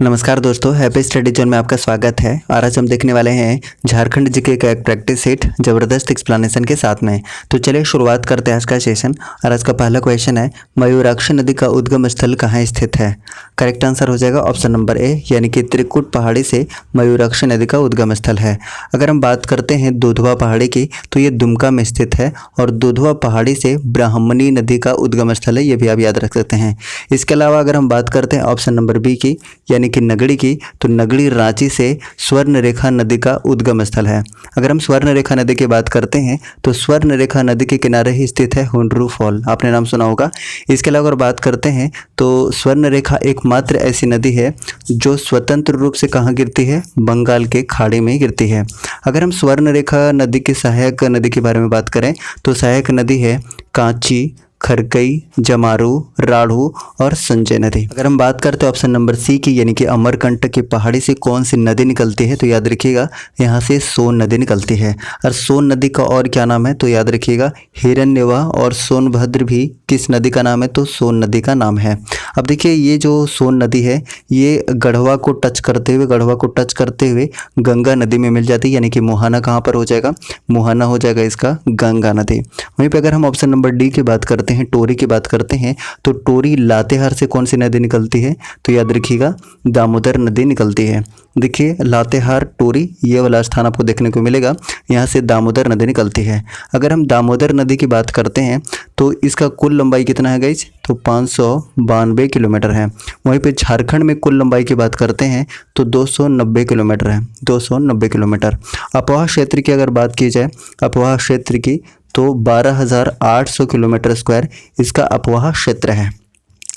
नमस्कार दोस्तों, happy study zone में आपका स्वागत है। और आज हम देखने वाले हैं झारखंड जीके का एक प्रैक्टिस सेट जबरदस्त एक्सप्लेनेशन के साथ में। तो चलिए शुरुआत करते हैं आज का सेशन। और आज का पहला क्वेश्चन है, मयूराक्ष नदी का उद्गम स्थल कहाँ स्थित है? करेक्ट आंसर हो जाएगा ऑप्शन नंबर ए, यानी कि त्रिकुट पहाड़ी से मयूराक्ष नदी का उद्गम स्थल है। अगर हम बात करते हैं दुधवा पहाड़ी की, तो ये दुमका में स्थित है और दुधवा पहाड़ी से ब्राह्मणी नदी का उद्गम स्थल है, ये भी आप याद रख सकते हैं। इसके अलावा अगर हम बात करते हैं ऑप्शन नंबर बी की, यानी कि नगड़ी की, तो नगड़ी रांची से स्वर्ण रेखा नदी का उद्गम स्थल है। अगर हम स्वर्ण रेखा नदी की बात करते हैं तो स्वर्ण रेखा नदी के किनारे ही स्थित है हुंडरू फॉल, आपने नाम सुना होगा। इसके अलावा अगर बात करते हैं तो स्वर्ण रेखा एकमात्र ऐसी नदी है जो स्वतंत्र रूप से कहाँ गिरती है? बंगाल के खाड़ी में गिरती है। अगर हम स्वर्ण रेखा नदी की सहायक नदी के बारे में बात करें तो सहायक नदी है कांची, खरकई, जमारू, राढ़ू और संजय नदी। अगर हम बात करते हैं ऑप्शन नंबर सी की, यानी कि अमरकंटक की पहाड़ी से कौन सी नदी निकलती है, तो याद रखिएगा यहाँ से सोन नदी निकलती है। और सोन नदी का और क्या नाम है, तो याद रखिएगा हिरण्यवा। और सोनभद्र भी किस नदी का नाम है, तो सोन नदी का नाम है। अब देखिए ये जो सोन नदी है ये गढ़वा को टच करते हुए गंगा नदी में मिल जाती है, यानी कि मुहाना कहाँ पर हो जाएगा? मुहाना हो जाएगा इसका गंगा नदी। वहीं पे अगर हम ऑप्शन नंबर डी की बात करते हैं, टोरी की बात करते हैं, तो टोरी लातेहार से कौन सी नदी निकलती है, तो याद रखिएगा दामोदर नदी निकलती है। देखिए लातेहार, टोरी, ये वाला स्थान आपको देखने को मिलेगा, यहाँ से दामोदर नदी निकलती है। अगर हम दामोदर नदी की बात करते हैं तो इसका कुल लंबाई कितना है गाइज, तो 592 किलोमीटर है। वहीं पे झारखंड में कुल लंबाई की बात करते हैं तो 290 किलोमीटर है, 290 किलोमीटर। अपवाह क्षेत्र की अगर बात की जाए, अपवाह क्षेत्र की, तो 12,800 किलोमीटर स्क्वायर इसका अपवाह क्षेत्र है।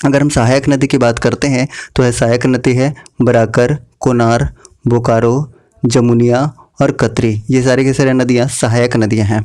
अगर हम सहायक नदी की बात करते हैं तो है सहायक नदी है बराकर, कोनार, बोकारो, जमुनिया और कतरी, ये सारी की सारी नदियाँ सहायक नदियाँ हैं।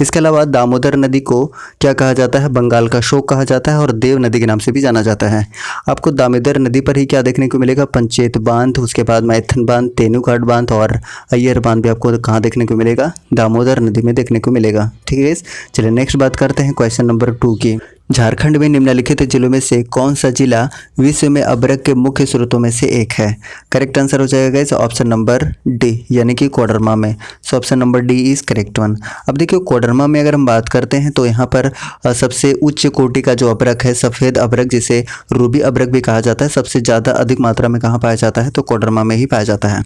इसके अलावा दामोदर नदी को क्या कहा जाता है? बंगाल का शोक कहा जाता है और देव नदी के नाम से भी जाना जाता है। आपको दामोदर नदी पर ही क्या देखने को मिलेगा? पंचेत बांध, उसके बाद मैथन बांध, तेनूघाट बांध और अय्यर बांध भी आपको कहाँ देखने को मिलेगा? दामोदर नदी में देखने को मिलेगा। ठीक है, चलिए नेक्स्ट बात करते हैं क्वेश्चन नंबर 2 की। झारखंड में निम्नलिखित जिलों में से कौन सा जिला विश्व में अभ्रक के मुख्य स्रोतों में से एक है? करेक्ट आंसर हो जाएगा इस ऑप्शन नंबर डी, यानी कि कोडरमा में। सो option number D is correct one. अब देखिए कोडरमा में अगर हम बात करते हैं तो यहाँ पर सबसे उच्च कोटि का जो अभ्रक है, सफ़ेद अभ्रक, जिसे रूबी अभ्रक भी कहा जाता है, सबसे ज़्यादा अधिक मात्रा में कहाँ पाया जाता है? तो कोडरमा में ही पाया जाता है।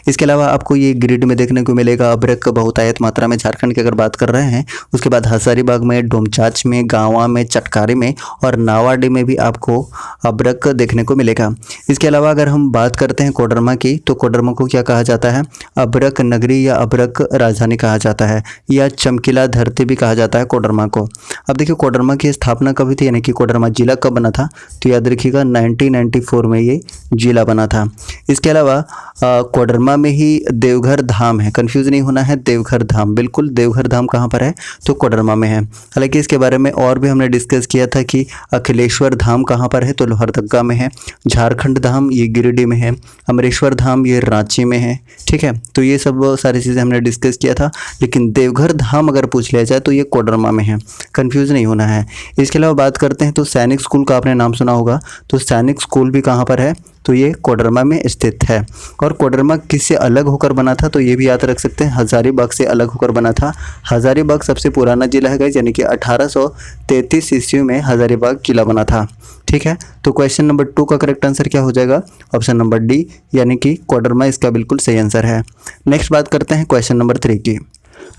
इसके अलावा आपको ये ग्रिड में देखने को मिलेगा अभ्रक बहुतायत मात्रा में झारखंड की अगर बात कर रहे हैं। उसके बाद हजारीबाग में, डोमचांच में, गाँवा में, चटकारी में और नावाडी में भी आपको अभ्रक देखने को मिलेगा। इसके अलावा अगर हम बात करते हैं कोडरमा की, तो कोडरमा को क्या कहा जाता है? अभ्रक नगरी या अभ्रक राजधानी कहा जाता है, या चमकीला धरती भी कहा जाता है कोडरमा को। अब देखिए कोडरमा की स्थापना कब थी, यानी कि कोडरमा जिला कब बना था, तो याद रखिएगा 1994 में ये जिला बना था। इसके अलावा कोडरमा में ही देवघर धाम है, कंफ्यूज नहीं होना है, देवघर धाम, बिल्कुल देवघर धाम कहाँ पर है, तो कोडरमा में है। हालांकि इसके बारे में और भी हमने डिस्कस किया था कि अखिलेश्वर धाम कहाँ पर है, तो लोहरदगा में है। झारखंड धाम ये गिरिडीह में है। अमरेश्वर धाम ये रांची में है। ठीक है, तो ये सब सारी चीज़ें हमने डिस्कस किया था। लेकिन देवघर धाम अगर पूछ लिया जाए तो ये कोडरमा में है, कंफ्यूज नहीं होना है। इसके अलावा बात करते हैं तो सैनिक स्कूल का आपने नाम सुना होगा, तो सैनिक स्कूल भी कहाँ पर है, तो ये कोडरमा में स्थित है। और कोडरमा किससे अलग होकर बना था, तो ये भी याद रख सकते हैं, हजारीबाग से अलग होकर बना था। हजारीबाग सबसे पुराना जिला है गाइस, यानी कि 1833 ईस्वी में हजारीबाग किला बना था। ठीक है, तो क्वेश्चन नंबर 2 का करेक्ट आंसर क्या हो जाएगा? ऑप्शन नंबर डी, यानी कि कोडरमा इसका बिल्कुल सही आंसर है। नेक्स्ट बात करते हैं क्वेश्चन नंबर 3 की।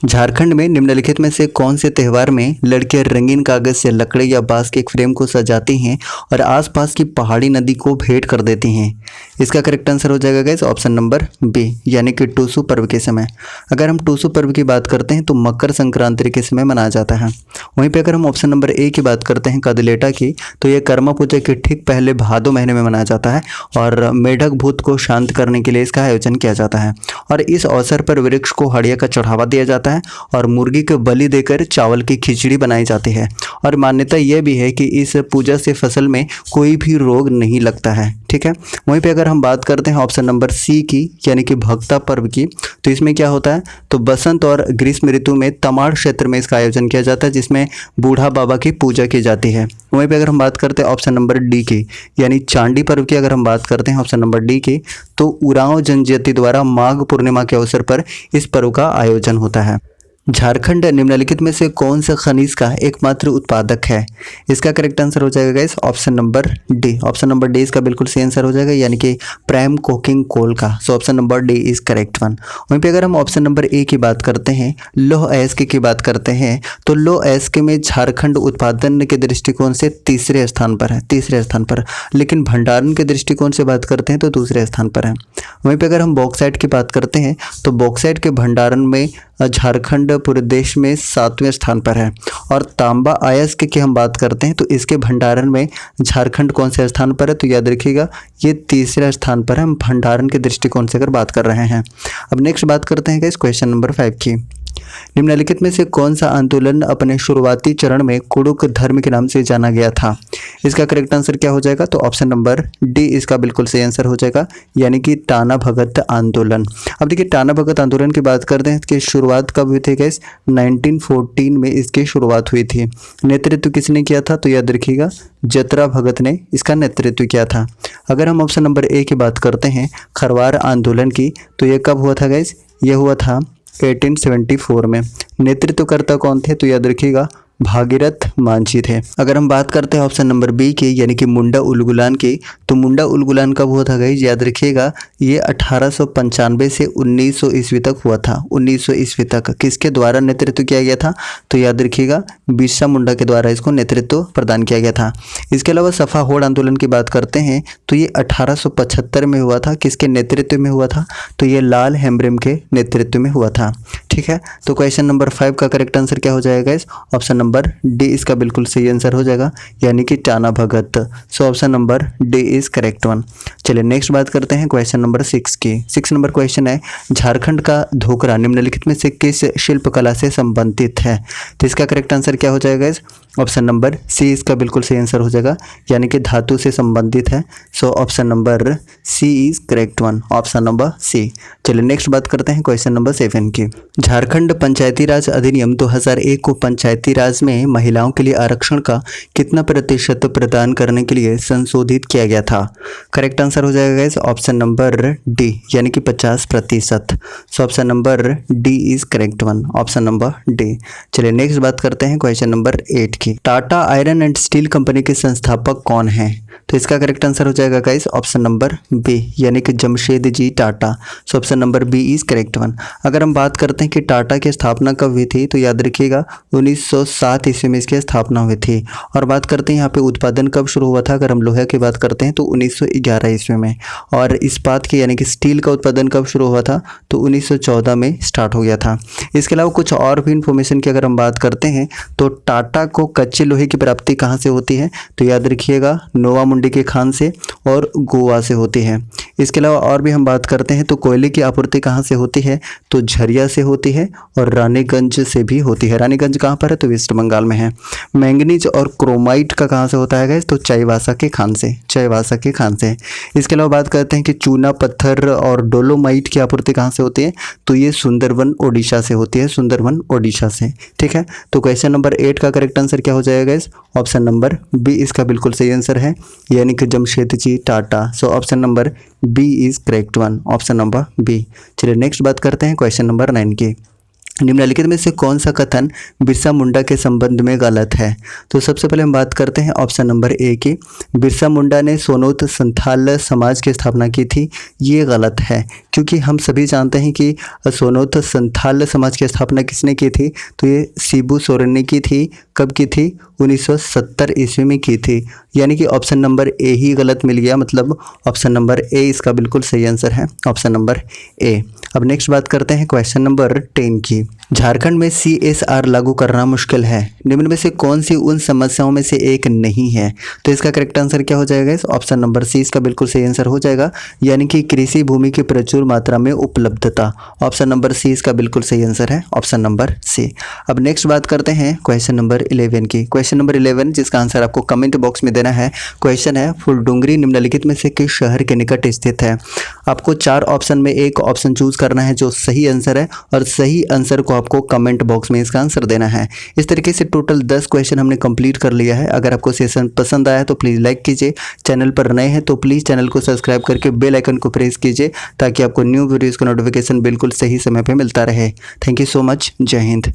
झारखंड में निम्नलिखित में से कौन से त्यौहार में लड़कियां रंगीन कागज से लकड़ी या बांस के एक फ्रेम को सजाती हैं और आसपास की पहाड़ी नदी को भेंट कर देती हैं? इसका करेक्ट आंसर हो जाएगा गाइस ऑप्शन नंबर बी, यानी कि टूसू पर्व के समय। अगर हम टूसू पर्व की बात करते हैं तो मकर संक्रांति के समय मनाया जाता है। वहीं पे अगर हम ऑप्शन नंबर ए की बात करते हैं कदलेटा की, तो ये कर्मा पूजा के ठीक पहले भादो महीने में मनाया जाता है और मेढक भूत को शांत करने के लिए इसका आयोजन किया जाता है। और इस अवसर पर वृक्ष को हड़िया का चढ़ावा दिया जाता जाता है और मुर्गी को बलि देकर चावल की खिचड़ी बनाई जाती है। और मान्यता यह भी है कि इस पूजा से फसल में कोई भी रोग नहीं लगता है। ठीक है, वहीं पे अगर हम बात करते हैं ऑप्शन नंबर सी की, यानी कि भक्ता पर्व की, तो इसमें क्या होता है, तो बसंत और ग्रीष्म ऋतु में तमाड़ क्षेत्र में इसका आयोजन किया जाता है, जिसमें बूढ़ा बाबा की पूजा की जाती है। वहीं पे अगर हम बात करते हैं ऑप्शन नंबर डी की, यानी चांडी पर्व की अगर हम बात करते हैं ऑप्शन नंबर डी की, तो उरांव जनजाति द्वारा माघ पूर्णिमा के अवसर पर इस पर्व का आयोजन होता है। झारखंड निम्नलिखित में से कौन सा खनिज का एकमात्र उत्पादक है? इसका करेक्ट आंसर हो जाएगा guys option number D. Option number D इसका बिल्कुल सही आंसर हो जाएगा, यानी कि प्राइम कोकिंग कोल का। सो option number D is correct one. वहीं पे अगर हम ऑप्शन नंबर ए की बात करते हैं, लौह अयस्क की बात करते हैं, तो लौह अयस्क में झारखंड उत्पादन के दृष्टिकोण से तीसरे स्थान पर है, तीसरे स्थान पर। लेकिन भंडारण के दृष्टिकोण से बात करते हैं तो दूसरे स्थान पर है। वहीं पे अगर हम बॉक्साइट की बात करते हैं, तो बॉक्साइट के भंडारण में झारखंड पूरे देश में 7वें स्थान पर है। और तांबा अयस्क की हम बात करते हैं, तो इसके भंडारण में झारखंड कौन से स्थान पर है, तो याद रखिएगा ये तीसरे स्थान पर है, हम भंडारण के दृष्टिकोण से अगर बात कर रहे हैं। अब नेक्स्ट बात करते हैं इस क्वेश्चन नंबर 5 की। निम्नलिखित में से कौन सा आंदोलन अपने शुरुआती चरण में कुड़ुक धर्म के नाम से जाना गया था? इसका करेक्ट आंसर क्या हो जाएगा, तो ऑप्शन नंबर डी इसका बिल्कुल सही आंसर हो जाएगा, यानी कि टाना भगत आंदोलन। अब देखिए टाना भगत आंदोलन की बात करते हैं, इसकी शुरुआत कब हुई थी गाइस? 1914 में इसकी शुरुआत हुई थी। नेतृत्व किसने किया था, तो याद रखिएगा जतरा भगत ने इसका नेतृत्व किया था। अगर हम ऑप्शन नंबर ए की बात करते हैं खरवार आंदोलन की, तो ये कब हुआ था गाइस? ये हुआ था 1874 में। नेतृत्वकर्ता कौन थे, तो याद रखिएगा भागीरथ मांझी थे। अगर हम बात करते हैं ऑप्शन नंबर बी की, यानी कि मुंडा उलगुलान की, तो मुंडा उलगुलान कब हुआ था गाइस? याद रखिएगा ये 1895 से 1900 ईस्वी तक हुआ था। 1900 ईस्वी तक किसके द्वारा नेतृत्व किया गया था, तो याद रखिएगा बिरसा मुंडा के द्वारा इसको नेतृत्व प्रदान किया गया था। इसके अलावा सफा होड़ आंदोलन की बात करते हैं, तो ये 1875 में हुआ था। किसके नेतृत्व में हुआ था, तो ये लाल हेम्ब्रेम के नेतृत्व में हुआ था। ठीक है, तो क्वेश्चन नंबर 5 का करेक्ट आंसर क्या हो जाएगा गाइस? ऑप्शन नंबर डी इसका बिल्कुल सही आंसर हो जाएगा, यानी कि Tana Bhagat. So option number D is correct one. चलिए नेक्स्ट बात करते हैं क्वेश्चन नंबर 6 की। 6 नंबर क्वेश्चन है, झारखंड का धोकरा निम्नलिखित में से किस शिल्पकला से संबंधित है? तो इसका करेक्ट आंसर क्या हो जाएगा गाइस? ऑप्शन नंबर सी इसका बिल्कुल सही आंसर हो जाएगा, यानी कि धातु से संबंधित है। So option number C is correct one, option number C. चलिए नेक्स्ट बात करते हैं क्वेश्चन नंबर 7 की। झारखंड पंचायती राज अधिनियम 2001 को पंचायती राज में महिलाओं के लिए आरक्षण का कितना प्रतिशत प्रदान करने के लिए संशोधित किया गया था? करेक्ट आंसर हो जाएगा गाइस ऑप्शन नंबर डी, यानी कि 50%। सो option number D is correct one, option number D. चलिए नेक्स्ट बात करते हैं क्वेश्चन नंबर 8 की। Tata iron and steel company के संस्थापक कौन हैं? तो इसका करेक्ट आंसर हो जाएगा गाइस ऑप्शन नंबर बी, यानी कि Jamshed ji Tata. So option number B is correct one. अगर हम बात करते हैं कि टाटा की स्थापना कब हुई थी, तो याद रखिएगा 1907 ईस्वी में इसकी स्थापना हुई थी। और बात करते हैं यहाँ पे उत्पादन कब शुरू हुआ था, अगर हम लोहे की बात करते हैं तो 1911 ईस्वी में। और इस्पात की यानी कि स्टील का उत्पादन कब शुरू हुआ था, तो 1914 में स्टार्ट हो गया था। इसके अलावा कुछ और भी इन्फॉर्मेशन की अगर हम बात करते हैं, तो टाटा को कच्चे लोहे की प्राप्ति कहाँ से होती है, तो याद रखिएगा नोवा मुंडी के खान से और गोवा से होती है। इसके अलावा और भी हम बात करते हैं तो कोयले की आपूर्ति कहाँ से होती है, तो झरिया से होती है और रानीगंज से भी होती है। रानीगंज कहाँ पर है, तो वेस्ट बंगाल में है। मैंगनीज और क्रोमाइट का कहाँ से होता है गाइस, तो चाईबासा के खान से, चाईबासा के खान से। इसके अलावा बात करते हैं कि चूना पत्थर और डोलोमाइट की आपूर्ति कहाँ से होती है, तो ये सुंदरवन ओडिशा से होती है, सुंदरवन ओडिशा से। ठीक है, तो क्वेश्चन नंबर 8 का करेक्ट आंसर क्या हो जाएगा गाइस? ऑप्शन नंबर बी इसका बिल्कुल सही आंसर है, यानी कि Jamshed ji Tata. So option number B is correct one, option number B. चलिए नेक्स्ट बात करते हैं क्वेश्चन नंबर 9 की। निम्नलिखित में से कौन सा कथन बिरसा मुंडा के संबंध में गलत है? तो सबसे पहले हम बात करते हैं ऑप्शन नंबर ए की। बिरसा मुंडा ने सोनोत संथाल समाज की स्थापना की थी, ये गलत है, क्योंकि हम सभी जानते हैं कि सोनोत संथाल समाज की स्थापना किसने की थी, तो ये शिबू सोरेन ने की थी। कब की थी, 1970 ईस्वी में की थी। यानी कि ऑप्शन नंबर ए ही गलत मिल गया, मतलब ऑप्शन नंबर ए इसका बिल्कुल सही आंसर है, ऑप्शन नंबर ए। अब नेक्स्ट बात करते हैं क्वेश्चन नंबर 10 की। झारखंड में CSR लागू करना मुश्किल है, निम्न में से कौन सी उन समस्याओं में से एक नहीं है? तो इसका करेक्ट आंसर क्या हो जाएगा? इस ऑप्शन नंबर सी इसका बिल्कुल सही आंसर हो जाएगा, यानी कि कृषि भूमि की प्रचुर मात्रा में उपलब्धता। ऑप्शन नंबर सी इसका बिल्कुल सही आंसर है, ऑप्शन नंबर सी। अब नेक्स्ट बात करते हैं क्वेश्चन नंबर 11 की। क्वेश्चन नंबर 11 जिसका आंसर आपको कमेंट बॉक्स में देना है। क्वेश्चन है, फुलडुंगरी निम्नलिखित में से किस शहर के निकट स्थित है? आपको 4 ऑप्शन में एक ऑप्शन चूज करना है जो सही आंसर है, और सही आंसर को आपको कमेंट बॉक्स में इसका आंसर देना है। इस तरीके से टोटल 10 क्वेश्चन हमने कंप्लीट कर लिया है। अगर आपको सेशन पसंद आया तो प्लीज़ लाइक कीजिए, चैनल पर नए हैं तो प्लीज़ चैनल को सब्सक्राइब करके बेल आइकन को प्रेस कीजिए ताकि आपको न्यू वीडियोज़ का नोटिफिकेशन बिल्कुल सही समय पर मिलता रहे। Thank you so much. जय हिंद।